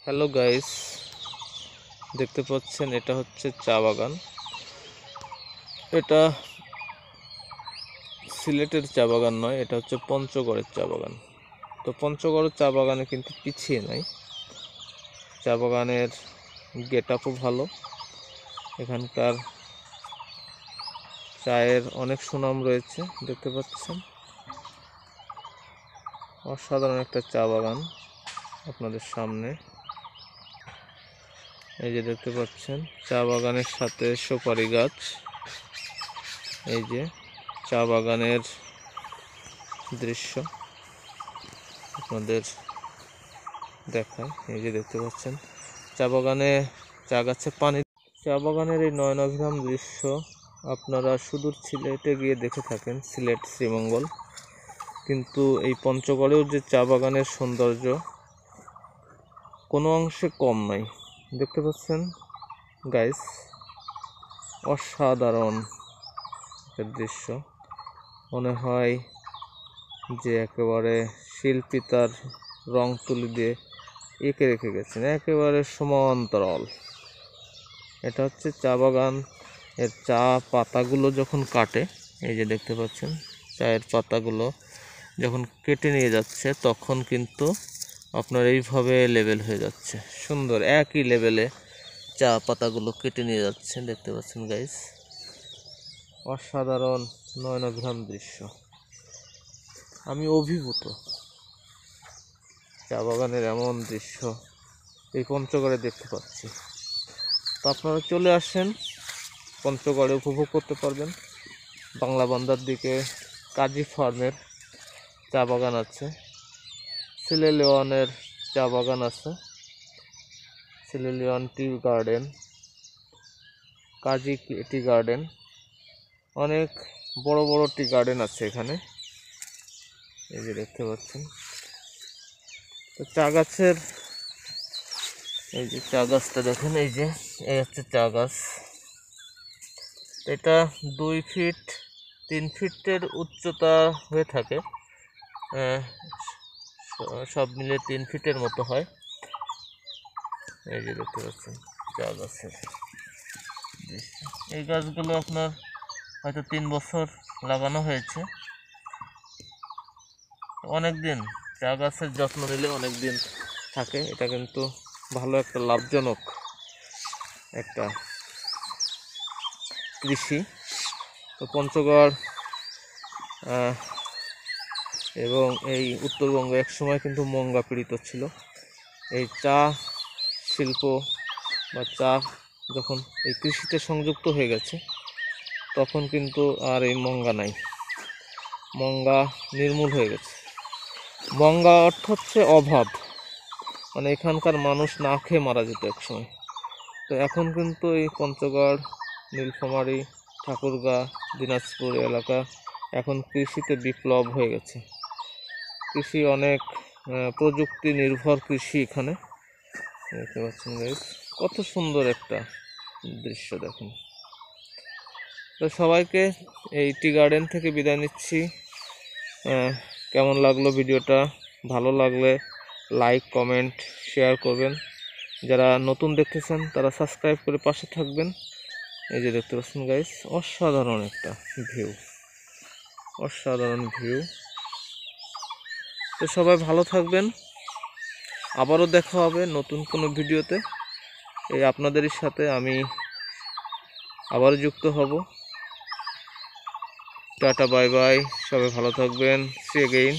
Hello guys, দেখতে পাচ্ছেন এটা হচ্ছে চা বাগান। এটা সিলেটের চা বাগান নয়, এটা হচ্ছে পঞ্চগড়ের চা বাগান। তো পঞ্চগড়ের চা বাগানে কিন্তু পিছিয়ে নাই। চা বাগানের গেট আপও ভালো, এখানকার চায়ের অনেক সুনাম রয়েছে। দেখতে পাচ্ছেন অসাধারণ একটা চা বাগান আপনাদের সামনে। এই যে দেখতে পাচ্ছেন চা বাগানের সাথে সুপারি গাছ। এই যে চা বাগানের দৃশ্য আপনাদের দেখায়। এই যে দেখতে পাচ্ছেন চা বাগানে চা গাছে পানি। চা বাগানের এই নয়নাভিরাম দৃশ্য আপনারা সুদূর সিলেটে গিয়ে দেখে থাকেন, সিলেট শ্রীমঙ্গল। কিন্তু এই পঞ্চগড়েও যে চা বাগানের সৌন্দর্য কোনো অংশে কম নাই। দেখতে পাচ্ছেন গাইস, অসাধারণ একটা দৃশ্য। মনে হয় যে একেবারে শিল্পী তার রং তুলি দিয়ে এঁকে রেখে গেছেন, একেবারে সমান্তরাল। এটা হচ্ছে চা বাগান। এর চা পাতাগুলো যখন কাটে, এই যে দেখতে পাচ্ছেন চায়ের পাতাগুলো যখন কেটে নিয়ে যাচ্ছে, তখন কিন্তু আপনার এইভাবে লেবেল হয়ে যাচ্ছে, সুন্দর একই লেভেলে চা পাতাগুলো কেটে নিয়ে যাচ্ছে। দেখতে পাচ্ছেন গাইস, অসাধারণ নয়নাভিরাম দৃশ্য। আমি অভিভূত। চা বাগানের এমন দৃশ্য এই পঞ্চগড়ে দেখতে পাচ্ছি। তো আপনারা চলে আসেন, পঞ্চগড়ে উপভোগ করতে পারবেন। বাংলা বান্দার দিকে কাজী ফার্মের চা বাগান আছে, সিলেলিয়নের চা বাগান আছে, সিলেলিয়ন টি গার্ডেন, কাজী টি গার্ডেন, অনেক বড় বড় টি গার্ডেন আছে এখানে। এই যে দেখতে পাচ্ছেন তো চা গাছের, এই যে চা গাছটা দেখেন, এই যে এই হচ্ছে চা গাছ। এটা 2 ফিট 3 ফিটের উচ্চতা হয়ে থাকে, সব মিলে 3 ফিটের মতো হয়। এই যে দেখতে পাচ্ছেন চা গাছের দৃশ্য। এই গাছগুলো আপনার হয়তো 3 বছর লাগানো হয়েছে। অনেক দিন চা গাছের যত্ন নিলে অনেক দিন থাকে। এটা কিন্তু ভালো একটা লাভজনক একটা কৃষি। তো পঞ্চগড় এবং এই উত্তরবঙ্গ একসময় কিন্তু মঙ্গা পীড়িত ছিল। এই চা শিল্প বা চা যখন এই কৃষিতে সংযুক্ত হয়ে গেছে, তখন কিন্তু আর এই মঙ্গা নাই, মঙ্গা নির্মূল হয়ে গেছে। মঙ্গা অর্থ হচ্ছে অভাব, মানে এখানকার মানুষ না খেয়ে মারা যেত একসময়। তো এখন কিন্তু এই পঞ্চগড়, নীলফামারী, ঠাকুরগাঁ, দিনাজপুর এলাকা এখন কৃষিতে বিপ্লব হয়ে গেছে। কৃষি অনেক প্রযুক্তি নির্ভর কৃষি এখানে। দেখতে পাচ্ছেন গাইস, কত সুন্দর একটা দৃশ্য দেখুন। তো সবাইকে এই টি গার্ডেন থেকে বিদায় নিচ্ছি। কেমন লাগলো ভিডিওটা? ভালো লাগলে লাইক, কমেন্ট, শেয়ার করবেন। যারা নতুন দেখতেছেন তারা সাবস্ক্রাইব করে পাশে থাকবেন। এই যে দেখতে পাচ্ছেন গাইস, অসাধারণ একটা ভিউ, অসাধারণ ভিউ। তো সবাই ভালো থাকবেন, আবারও দেখা হবে নতুন কোনো ভিডিওতে। এই আপনাদেরই সাথে আমি আবারও যুক্ত হব। টাটা, বাই বাই, সবাই ভালো থাকবেন। See again.